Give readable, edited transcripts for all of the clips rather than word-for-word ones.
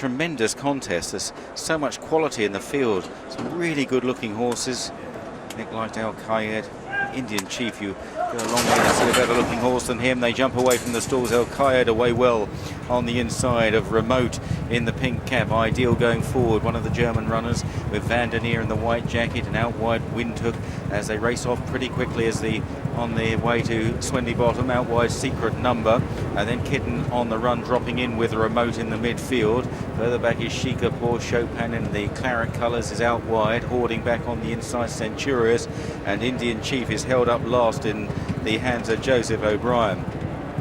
tremendous contest. There's so much quality in the field. Some really good-looking horses. Nick liked Al Khalid, Indian Chief. You go a long way to see a better-looking horse than him. They jump away from the stalls. Al Khalid away well on the inside of Remote in the pink cap. Ideal going forward, one of the German runners, with Van der Neer in the white jacket, and out wide Windhoek as they race off pretty quickly as on their way to Swinley Bottom. Out wide Secret Number, and then Kitten on the run, dropping in with Remote in the midfield. Further back is Shikapur. Chopin in the claret colours is out wide, hoarding back on the inside Centurious, and Indian Chief is held up last in the hands of Joseph O'Brien.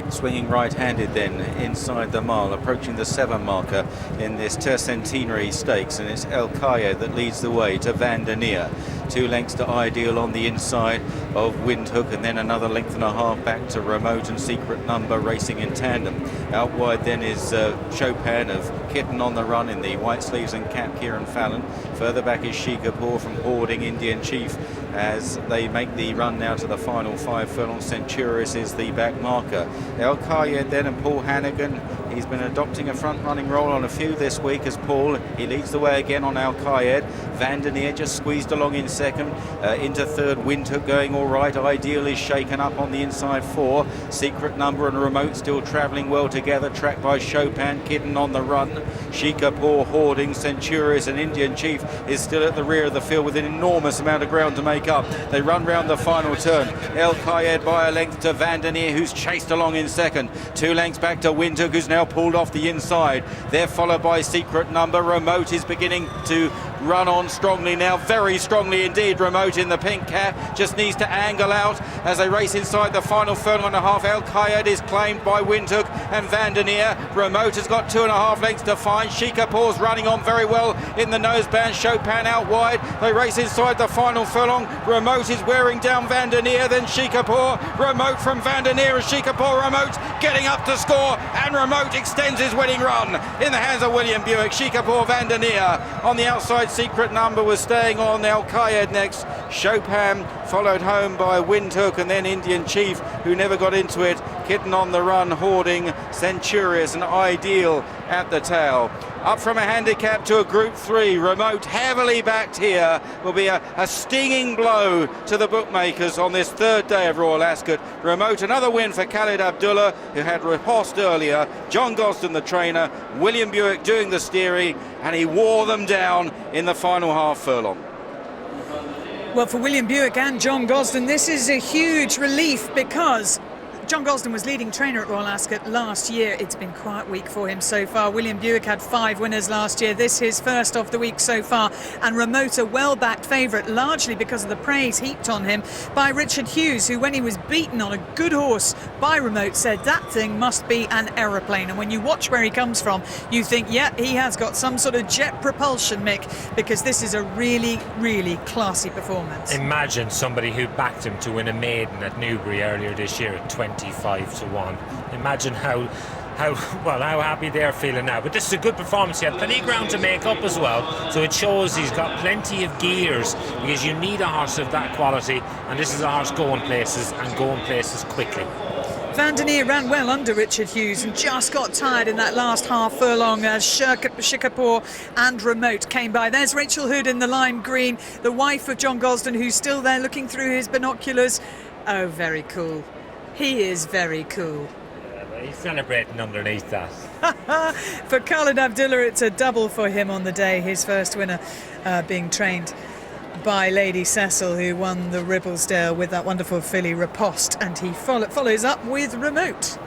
Swinging right-handed then inside the mile, approaching the 7 marker in this Tercentenary Stakes, and it's El Khalid that leads the way to Van der Neer. 2 lengths to Ideal on the inside of Windhoek, and then another length and a half back to Remote and Secret Number racing in tandem. Out wide then is Chopin of Kitten on the run in the white sleeves and cap, Kieran Fallon. Further back is Shikapur from hoarding Indian Chief as they make the run now to the final 5 furlongs. Centurious is the back marker. El Khalid then, and Paul Hannigan. He's been adopting a front-running role on a few this week as Paul. He leads the way again on Al Khalid. Van der Neer just squeezed along in second. Into third, Windhoek going all right. Ideal is shaken up on the inside 4. Secret Number and Remote still travelling well together, tracked by Chopin. Kitten on the run. Shikapur hoarding. Centurious and Indian Chief is still at the rear of the field with an enormous amount of ground to make up. They run round the final turn. El Khalid by a length to Van der Neer, who's chased along in second. 2 lengths back to Windhoek, who's now pulled off the inside. They're followed by Secret Number. Remote is beginning to run on strongly now, very strongly indeed. Remote in the pink cap just needs to angle out as they race inside the final furlong and a half. El Khalid is claimed by Windhoek and Van der Neer. Remote has got 2.5 lengths to find. Shikapur's running on very well in the noseband. Chopin out wide. They race inside the final furlong. Remote is wearing down Van der Neer, then Shikapur. Remote from Van der Neer and Shikapur. Remote getting up to score, and Remote extends his winning run in the hands of William Buick. Shikapur, Van der Neer on the outside. Secret Number was staying on. El Khalid next. Chopin followed home by Windhoek, and then Indian Chief, who never got into it. Kitten on the run, hoarding. Centurious and Ideal at the tail. Up from a handicap to a Group 3. Remote heavily backed here will be a stinging blow to the bookmakers on this 3rd day of Royal Ascot. Remote, another win for Khalid Abdullah, who had riposte earlier. John Gosden the trainer, William Buick doing the steering, and he wore them down in the final half furlong. Well, for William Buick and John Gosden, this is a huge relief, because John Gosden was leading trainer at Royal Ascot last year. It's been quite weak for him so far. William Buick had 5 winners last year. This his first of the week so far. And Remote, a well-backed favourite, largely because of the praise heaped on him by Richard Hughes, who, when he was beaten on a good horse by Remote, said that thing must be an aeroplane. And when you watch where he comes from, you think, yeah, he has got some sort of jet propulsion, Mick, because this is a really, really classy performance. Imagine somebody who backed him to win a maiden at Newbury earlier this year at 25-1. Imagine how happy they're feeling now. But this is a good performance. He had plenty of ground to make up as well, so it shows he's got plenty of gears, because you need a horse of that quality, and this is a horse going places, and going places quickly. Van der Neer ran well under Richard Hughes and just got tired in that last half furlong as Shikapur and Remote came by. There's Rachel Hood in the lime green, the wife of John Gosden, who's still there looking through his binoculars. Oh, very cool. He is very cool. Yeah, he's celebrating underneath that. For Khalid Abdullah, it's a double for him on the day. His first winner being trained by Lady Cecil, who won the Ribblesdale with that wonderful filly Riposte, and he follows up with Remote.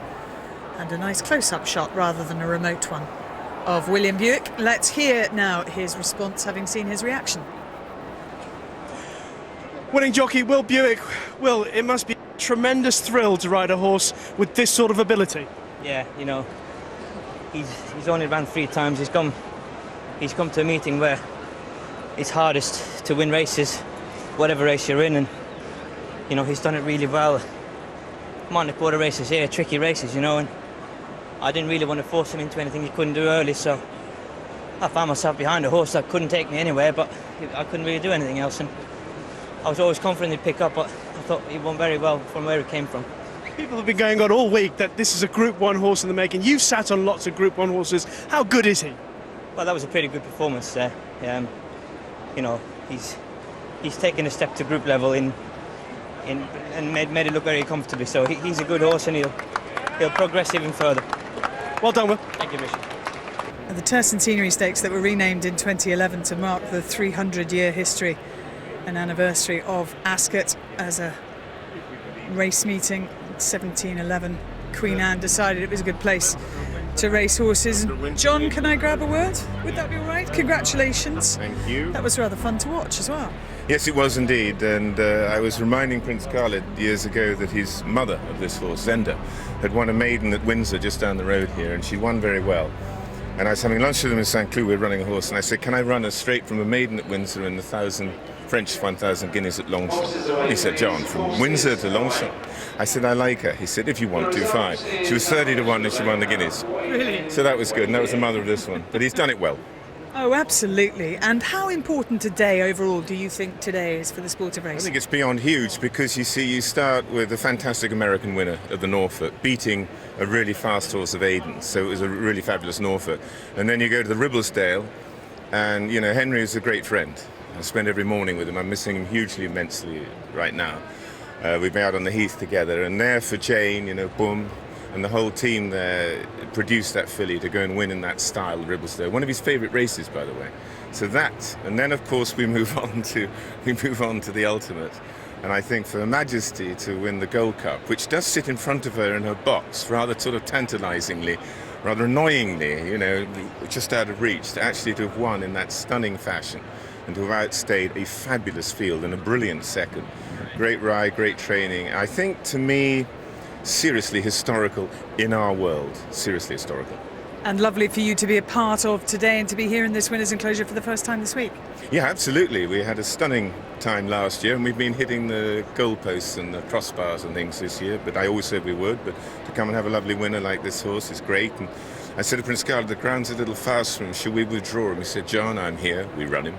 And a nice close-up shot rather than a remote one of William Buick. Let's hear now his response, having seen his reaction. Winning jockey Will Buick. Will, it must be a tremendous thrill to ride a horse with this sort of ability. Yeah, you know, he's only ran 3 times. He's come to a meeting where it's hardest to win races, whatever race you're in, and you know, he's done it really well. I'm on the quarter races here, tricky races, you know, and I didn't really want to force him into anything he couldn't do early, so I found myself behind a horse that couldn't take me anywhere, but I couldn't really do anything else, and I was always confident he'd pick up, but I thought he won very well from where he came from. People have been going on all week that this is a Group 1 horse in the making. You've sat on lots of Group 1 horses. How good is he? Well, that was a pretty good performance there. You know, he's taken a step to group level and made it look very comfortably. So he's a good horse, and he'll progress even further. Well done, Will. Thank you, Richard. The Tercentenary Stakes that were renamed in 2011 to mark the 300-year history and anniversary of Ascot as a race meeting. 1711, Queen Anne decided it was a good place to race horses. John, can I grab a word? Would that be all right? Congratulations. Thank you. That was rather fun to watch as well. Yes, it was indeed, and I was reminding Prince Khalid years ago that his mother of this horse, Zenda, had won a maiden at Windsor just down the road here, and she won very well. And I was having lunch with them in St. Cloud, we were running a horse, and I said, can I run her straight from a maiden at Windsor and the French 1,000 guineas at Longchamp? He said, John, from Windsor to Longchamp? I said, I like her. He said, if you want to, fine. She was 30 to 1 and she won the guineas. Really? So that was good, and that was the mother of this one. But he's done it well. Oh, absolutely. And how important a day overall do you think today is for the sport of I racing? think it's beyond huge because you see, you start with a fantastic American winner of the Norfolk, beating a really fast horse of Aiden's, so it was a really fabulous Norfolk. And then you go to the Ribblesdale, and you know, Henry is a great friend. I spend every morning with him. I'm missing him hugely, immensely right now. We've been out on the heath together, and there for Jane, you know, boom, and the whole team there produced that filly to go and win in that style, Ribblesdale. One of his favourite races, by the way. So that, and then of course we move on to the ultimate. And I think for Her Majesty to win the Gold Cup, which does sit in front of her in her box, rather sort of tantalisingly, rather annoyingly, you know, just out of reach, to actually to have won in that stunning fashion and to have outstayed a fabulous field and a brilliant second. Great ride, great training. I think, to me, seriously historical in our world. Seriously historical. And lovely for you to be a part of today and to be here in this Winners' Enclosure for the first time this week. Yeah, absolutely. We had a stunning time last year, and we've been hitting the goalposts and the crossbars and things this year, but I always said we would. But to come and have a lovely winner like this horse is great. And I said to Prince Khalid, the ground's a little fast for him. Should we withdraw him? He said, John, I'm here. We run him.